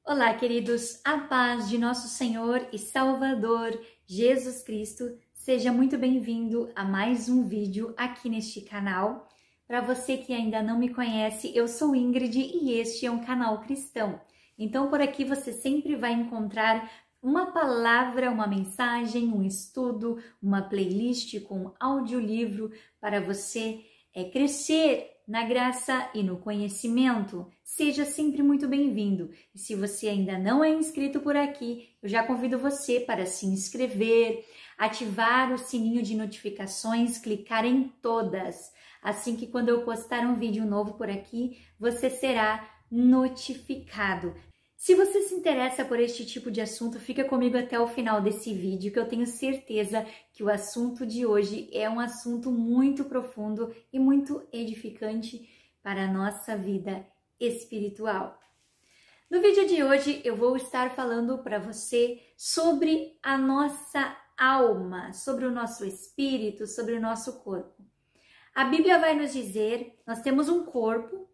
Olá, queridos, a paz de nosso Senhor e Salvador Jesus Cristo. Seja muito bem-vindo a mais um vídeo aqui neste canal. Para você que ainda não me conhece, eu sou Ingrid e este é um canal cristão. Então, por aqui você sempre vai encontrar uma palavra, uma mensagem, um estudo, uma playlist com audiolivro para você crescer na graça e no conhecimento. Seja sempre muito bem-vindo. E se você ainda não é inscrito por aqui, eu já convido você para se inscrever, ativar o sininho de notificações, clicar em todas. Assim que quando eu postar um vídeo novo por aqui, você será notificado. Se você se interessa por este tipo de assunto, fica comigo até o final desse vídeo, que eu tenho certeza que o assunto de hoje é um assunto muito profundo e muito edificante para a nossa vida espiritual. No vídeo de hoje eu vou estar falando para você sobre a nossa alma, sobre o nosso espírito, sobre o nosso corpo. A Bíblia vai nos dizer, nós temos um corpo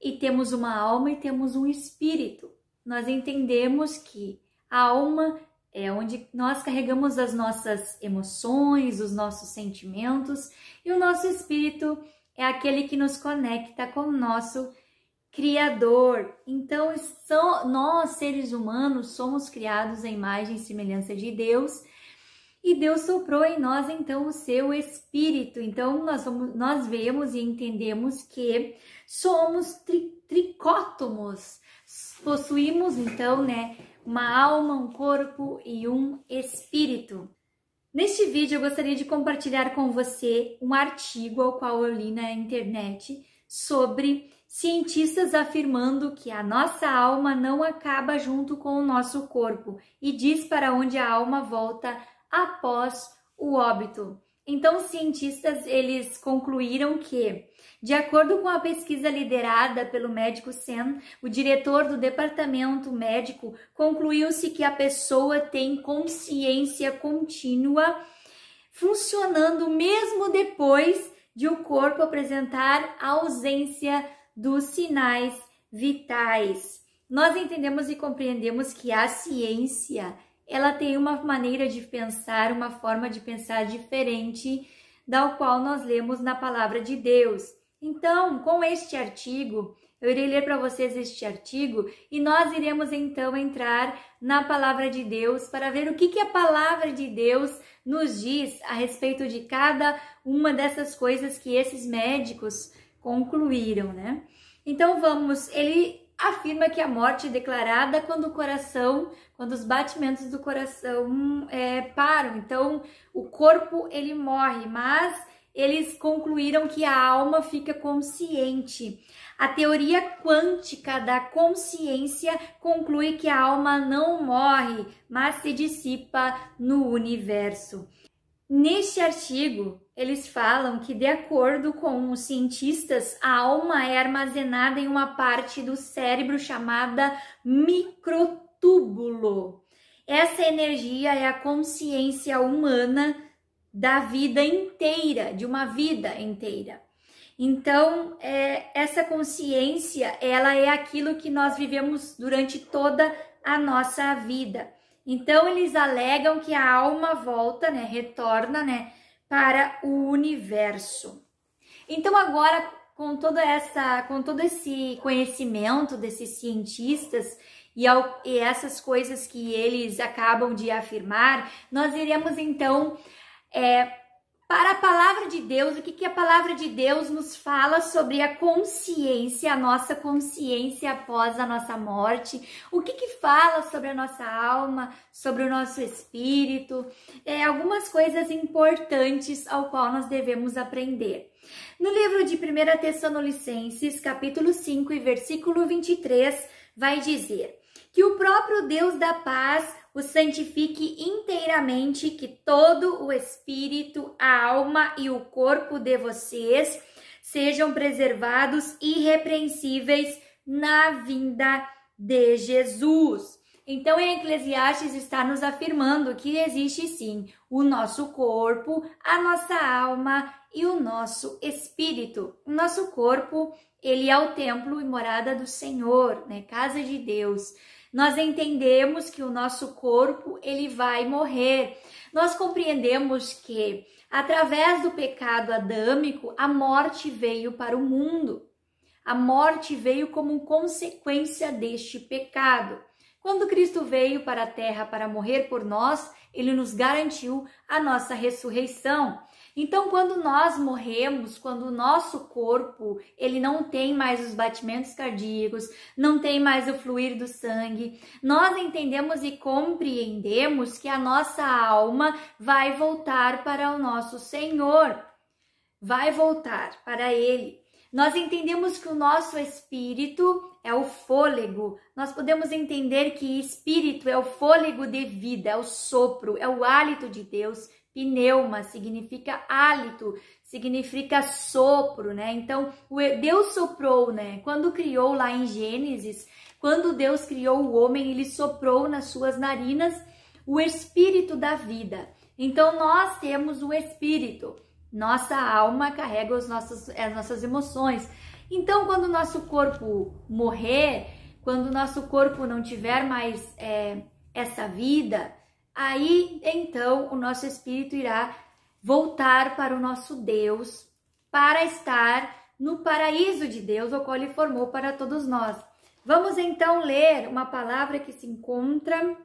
e temos uma alma e temos um espírito. Nós entendemos que a alma é onde nós carregamos as nossas emoções, os nossos sentimentos, e o nosso espírito é aquele que nos conecta com o nosso Criador. Então, nós, seres humanos, somos criados à imagem e semelhança de Deus, e Deus soprou em nós, então, o seu espírito. Então, nós vemos e entendemos que somos tricótomos. Possuímos, então, uma alma, um corpo e um espírito. Neste vídeo, eu gostaria de compartilhar com você um artigo ao qual eu li na internet sobre cientistas afirmando que a nossa alma não acaba junto com o nosso corpo e diz para onde a alma volta após o óbito. Então, os cientistas, eles concluíram que, de acordo com a pesquisa liderada pelo médico Sen, o diretor do departamento médico, concluiu-se que a pessoa tem consciência contínua funcionando mesmo depois de o corpo apresentar ausência dos sinais vitais. Nós entendemos e compreendemos que a ciência ela tem uma maneira de pensar, uma forma de pensar diferente da qual nós lemos na palavra de Deus. Então, com este artigo, eu irei ler para vocês este artigo e nós iremos então entrar na palavra de Deus para ver o que a palavra de Deus nos diz a respeito de cada uma dessas coisas que esses médicos concluíram, né? Então ele afirma que a morte é declarada quando os batimentos do coração param. Então, o corpo ele morre, mas eles concluíram que a alma fica consciente. A teoria quântica da consciência conclui que a alma não morre, mas se dissipa no universo. Neste artigo, eles falam que, de acordo com os cientistas, a alma é armazenada em uma parte do cérebro chamada microtúbulo. Essa energia é a consciência humana da vida inteira, de uma vida inteira. Então, essa consciência, ela é aquilo que nós vivemos durante toda a nossa vida. Então, eles alegam que a alma volta, retorna, para o universo. Então, agora, com todo esse conhecimento desses cientistas e essas coisas que eles acabam de afirmar, nós iremos, então, para a palavra de Deus, o que a palavra de Deus nos fala sobre a consciência, a nossa consciência após a nossa morte, o que fala sobre a nossa alma, sobre o nosso espírito, algumas coisas importantes ao qual nós devemos aprender. No livro de 1 Tessalonicenses, capítulo 5 e versículo 23, vai dizer que o próprio Deus da paz o santifique inteiramente, que todo o espírito, a alma e o corpo de vocês sejam preservados irrepreensíveis na vinda de Jesus. Então, em Eclesiastes está nos afirmando que existe sim o nosso corpo, a nossa alma e o nosso espírito. O nosso corpo, ele é o templo e morada do Senhor, né? Casa de Deus. Nós entendemos que o nosso corpo, ele vai morrer. Nós compreendemos que, através do pecado adâmico, a morte veio para o mundo. A morte veio como consequência deste pecado. Quando Cristo veio para a terra para morrer por nós, ele nos garantiu a nossa ressurreição. Então, quando nós morremos, quando o nosso corpo, ele não tem mais os batimentos cardíacos, não tem mais o fluir do sangue, nós entendemos e compreendemos que a nossa alma vai voltar para o nosso Senhor, vai voltar para Ele. Nós entendemos que o nosso espírito é o fôlego. Nós podemos entender que espírito é o fôlego de vida, é o sopro, é o hálito de Deus. Pneuma significa hálito, significa sopro, né? Então, Deus soprou, né? Quando criou lá em Gênesis, quando Deus criou o homem, ele soprou nas suas narinas o espírito da vida. Então, nós temos o espírito. Nossa alma carrega as nossas emoções. Então, quando o nosso corpo morrer, quando o nosso corpo não tiver mais essa vida, aí então o nosso espírito irá voltar para o nosso Deus, para estar no paraíso de Deus, o qual Ele formou para todos nós. Vamos então ler uma palavra que se encontra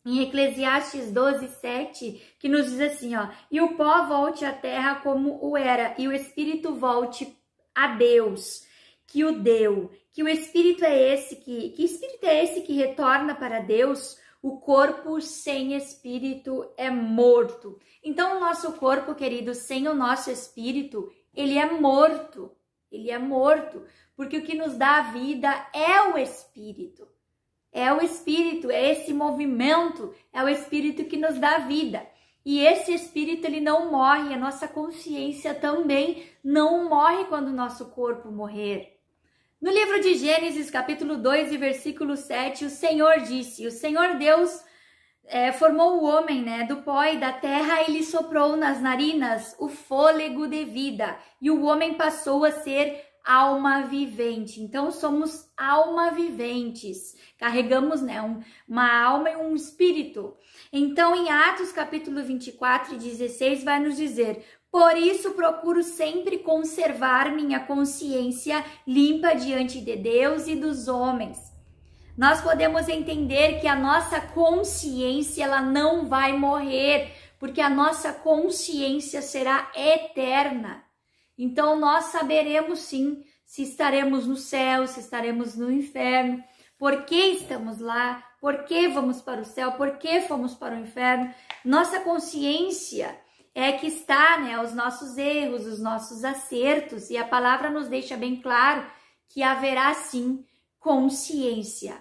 em Eclesiastes 12:7, que nos diz assim, ó: e o pó volte à terra como o era, e o espírito volte a Deus, que o deu. Que o espírito é esse que espírito é esse que retorna para Deus? O corpo sem espírito é morto. Então, o nosso corpo, querido, sem o nosso espírito, ele é morto. Ele é morto, porque o que nos dá a vida é o espírito. É o espírito, é esse movimento, é o espírito que nos dá vida. E esse espírito, ele não morre, a nossa consciência também não morre quando o nosso corpo morrer. No livro de Gênesis, capítulo 2 e versículo 7, o Senhor disse, o Senhor Deus formou o homem, né, do pó e da terra, e lhe soprou nas narinas o fôlego de vida, e o homem passou a ser alma vivente. Então, somos alma viventes, carregamos, né, uma alma e um espírito. Então, em Atos capítulo 24 e 16, vai nos dizer: por isso procuro sempre conservar minha consciência limpa diante de Deus e dos homens. Nós podemos entender que a nossa consciência, ela não vai morrer, porque a nossa consciência será eterna. Então, nós saberemos sim se estaremos no céu, se estaremos no inferno, por que estamos lá, por que vamos para o céu, por que fomos para o inferno. Nossa consciência é que está, né, os nossos erros, os nossos acertos, e a palavra nos deixa bem claro que haverá sim consciência.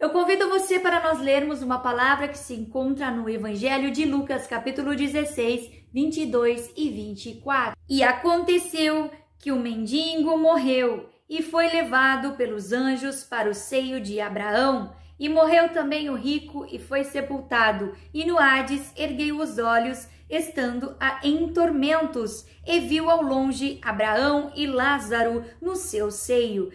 Eu convido você para nós lermos uma palavra que se encontra no Evangelho de Lucas, capítulo 16, 22 e 24. E aconteceu que o mendigo morreu e foi levado pelos anjos para o seio de Abraão. E morreu também o rico e foi sepultado. E no Hades ergueu os olhos, estando em tormentos, e viu ao longe Abraão e Lázaro no seu seio.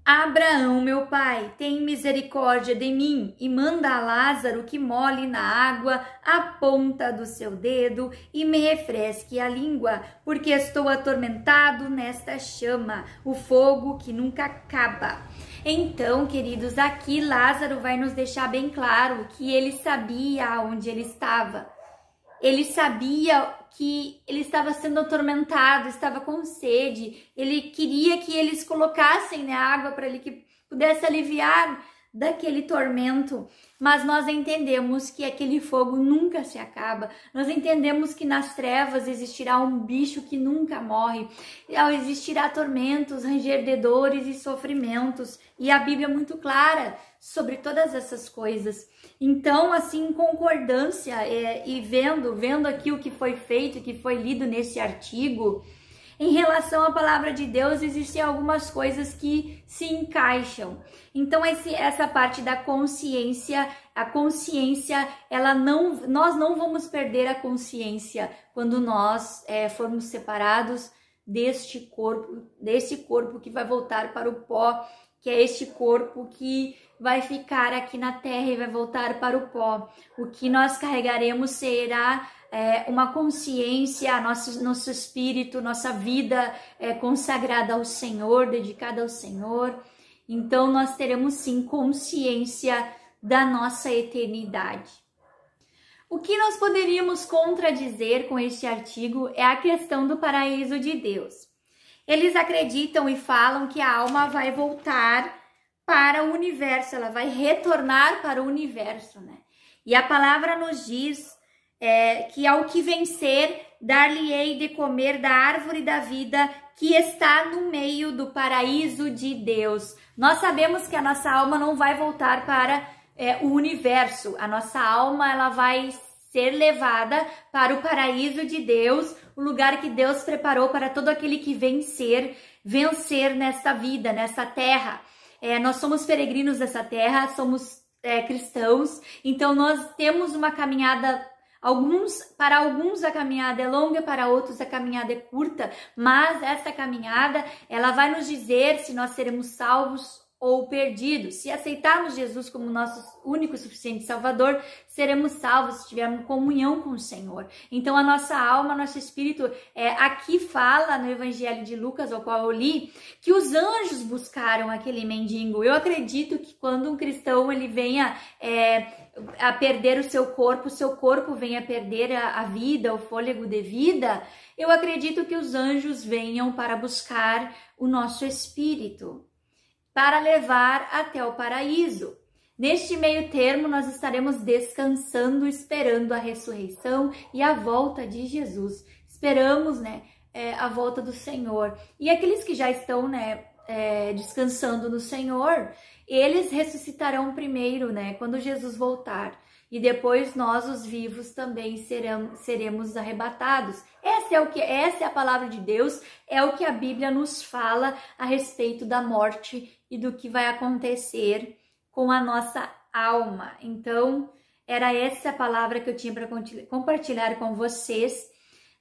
Abraão, meu pai, tem misericórdia de mim e manda a Lázaro que molhe na água a ponta do seu dedo e me refresque a língua, porque estou atormentado nesta chama, o fogo que nunca acaba. Então, queridos, aqui Lázaro vai nos deixar bem claro que ele sabia onde ele estava. Ele sabia que ele estava sendo atormentado, estava com sede. Ele queria que eles colocassem água para ele que pudesse aliviar daquele tormento. Mas nós entendemos que aquele fogo nunca se acaba. Nós entendemos que nas trevas existirá um bicho que nunca morre. Existirá tormentos, ranger de dores e sofrimentos. E a Bíblia é muito clara sobre todas essas coisas. Então, assim, em concordância e vendo aqui o que foi feito, que foi lido nesse artigo, Em relação à palavra de Deus, existem algumas coisas que se encaixam. Então, essa parte da consciência, a consciência, nós não vamos perder a consciência quando nós formos separados deste corpo que vai voltar para o pó, que é este corpo que vai ficar aqui na terra e vai voltar para o pó. O que nós carregaremos será uma consciência, nosso espírito, nossa vida consagrada ao Senhor, dedicada ao Senhor. Então, nós teremos sim consciência da nossa eternidade. O que nós poderíamos contradizer com este artigo é a questão do paraíso de Deus. Eles acreditam e falam que a alma vai voltar para o universo, ela vai retornar para o universo, né? E a palavra nos diz que ao que vencer, dar-lhe-ei de comer da árvore da vida que está no meio do paraíso de Deus. Nós sabemos que a nossa alma não vai voltar para o universo. A nossa alma ela vai ser levada para o paraíso de Deus, o lugar que Deus preparou para todo aquele que vencer nesta vida, nessa terra. Nós somos peregrinos dessa terra, somos cristãos, então nós temos uma caminhada. Para alguns a caminhada é longa, para outros a caminhada é curta, mas essa caminhada ela vai nos dizer se nós seremos salvos ou perdidos. Se aceitarmos Jesus como nosso único e suficiente Salvador, seremos salvos se tivermos comunhão com o Senhor. Então a nossa alma, nosso espírito, aqui fala no Evangelho de Lucas, ao qual eu li, que os anjos buscaram aquele mendigo. Eu acredito que quando um cristão ele venha a perder o seu corpo venha a perder a vida, o fôlego de vida, eu acredito que os anjos venham para buscar o nosso espírito, para levar até o paraíso. Neste meio termo, nós estaremos descansando, esperando a ressurreição e a volta de Jesus. Esperamos, a volta do Senhor. E aqueles que já estão, descansando no Senhor, eles ressuscitarão primeiro, quando Jesus voltar. E depois nós, os vivos, também seremos arrebatados. Essa é a palavra de Deus, é o que a Bíblia nos fala a respeito da morte e do que vai acontecer com a nossa alma. Então, era essa a palavra que eu tinha para compartilhar com vocês.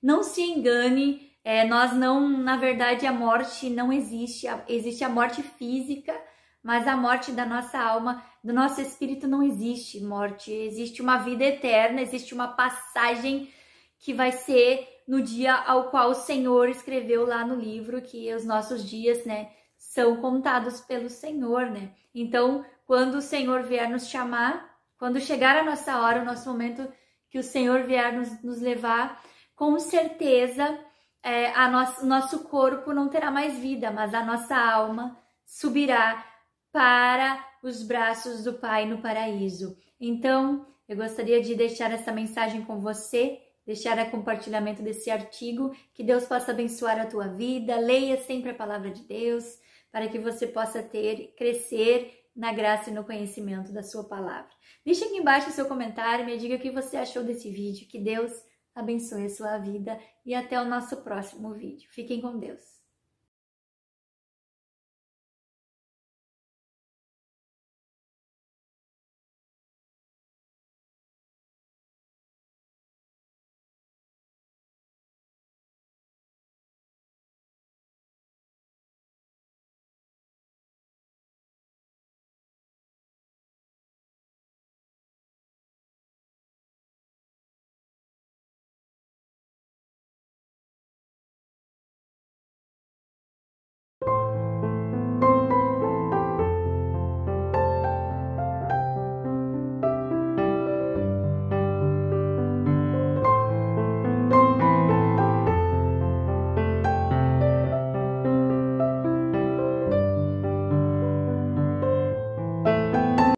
Não se engane, na verdade, a morte não existe. Existe a morte física, mas a morte da nossa alma, do nosso espírito, não existe morte. Existe uma vida eterna, existe uma passagem que vai ser no dia ao qual o Senhor escreveu lá no livro, que os nossos dias, são contados pelo Senhor, Então, quando o Senhor vier nos chamar, quando chegar a nossa hora, o nosso momento que o Senhor vier nos levar, com certeza, nosso corpo não terá mais vida, mas a nossa alma subirá para os braços do Pai no paraíso. Então, eu gostaria de deixar essa mensagem com você, deixar o compartilhamento desse artigo, que Deus possa abençoar a tua vida, leia sempre a palavra de Deus, para que você possa crescer na graça e no conhecimento da sua palavra. Deixe aqui embaixo o seu comentário, me diga o que você achou desse vídeo, que Deus abençoe a sua vida e até o nosso próximo vídeo. Fiquem com Deus.